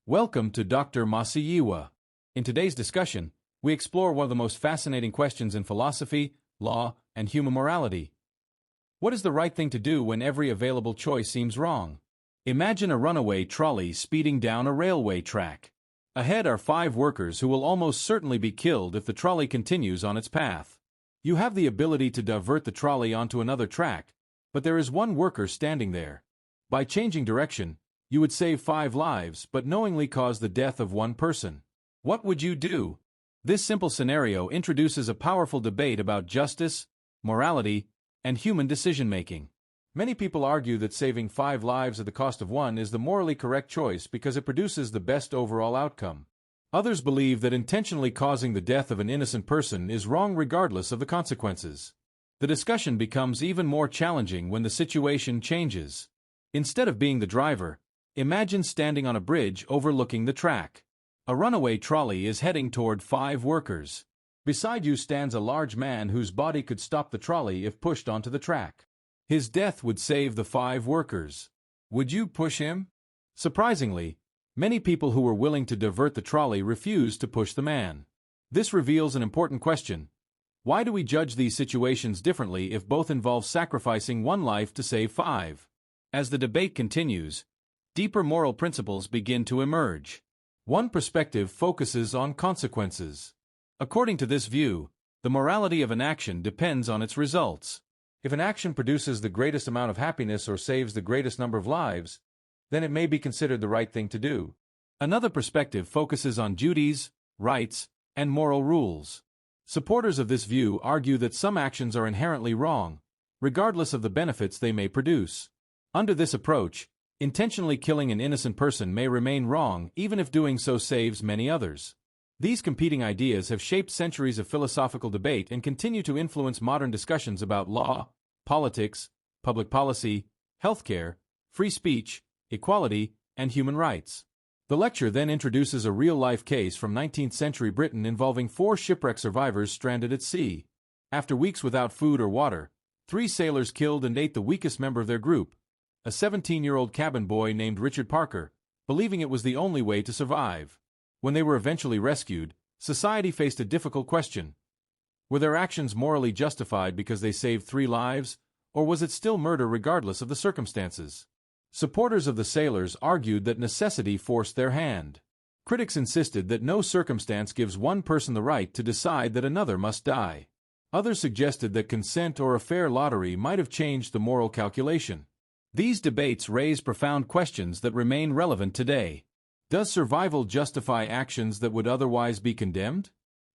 Welcome to Dr. Masiyiwa. In today's discussion, we explore one of the most fascinating questions in philosophy, law, and human morality. What is the right thing to do when every available choice seems wrong? Imagine a runaway trolley speeding down a railway track. Ahead are 5 workers who will almost certainly be killed if the trolley continues on its path. You have the ability to divert the trolley onto another track, but there is one worker standing there. By changing direction, you would save 5 lives but knowingly cause the death of one person. What would you do? This simple scenario introduces a powerful debate about justice, morality, and human decision-making. Many people argue that saving 5 lives at the cost of one is the morally correct choice because it produces the best overall outcome. Others believe that intentionally causing the death of an innocent person is wrong regardless of the consequences. The discussion becomes even more challenging when the situation changes. Instead of being the driver, imagine standing on a bridge overlooking the track. A runaway trolley is heading toward 5 workers. Beside you stands a large man whose body could stop the trolley if pushed onto the track. His death would save the 5 workers. Would you push him? Surprisingly, many people who were willing to divert the trolley refused to push the man. This reveals an important question. Why do we judge these situations differently if both involve sacrificing one life to save 5? As the debate continues, deeper moral principles begin to emerge. One perspective focuses on consequences. According to this view, the morality of an action depends on its results. If an action produces the greatest amount of happiness or saves the greatest number of lives, then it may be considered the right thing to do. Another perspective focuses on duties, rights, and moral rules. Supporters of this view argue that some actions are inherently wrong, regardless of the benefits they may produce. Under this approach, intentionally killing an innocent person may remain wrong even if doing so saves many others. These competing ideas have shaped centuries of philosophical debate and continue to influence modern discussions about law, politics, public policy, healthcare, free speech, equality, and human rights. The lecture then introduces a real-life case from 19th-century Britain involving 4 shipwreck survivors stranded at sea. After weeks without food or water, 3 sailors killed and ate the weakest member of their group, a 17-year-old cabin boy named Richard Parker, believing it was the only way to survive. When they were eventually rescued, society faced a difficult question. Were their actions morally justified because they saved 3 lives, or was it still murder regardless of the circumstances? Supporters of the sailors argued that necessity forced their hand. Critics insisted that no circumstance gives one person the right to decide that another must die. Others suggested that consent or a fair lottery might have changed the moral calculation. These debates raise profound questions that remain relevant today. Does survival justify actions that would otherwise be condemned?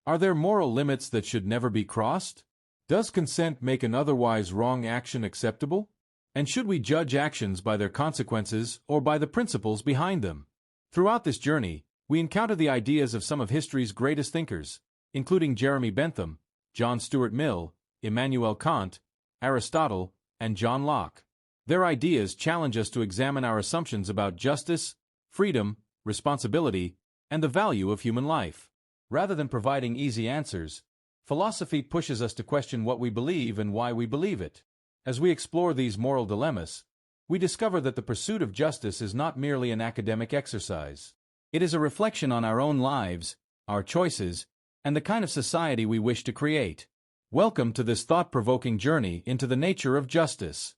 Are there moral limits that should never be crossed? Does consent make an otherwise wrong action acceptable? And should we judge actions by their consequences or by the principles behind them? Throughout this journey, we encounter the ideas of some of history's greatest thinkers, including Jeremy Bentham, John Stuart Mill, Immanuel Kant, Aristotle, and John Locke. Their ideas challenge us to examine our assumptions about justice, freedom, responsibility, and the value of human life. Rather than providing easy answers, philosophy pushes us to question what we believe and why we believe it. As we explore these moral dilemmas, we discover that the pursuit of justice is not merely an academic exercise. It is a reflection on our own lives, our choices, and the kind of society we wish to create. Welcome to this thought-provoking journey into the nature of justice.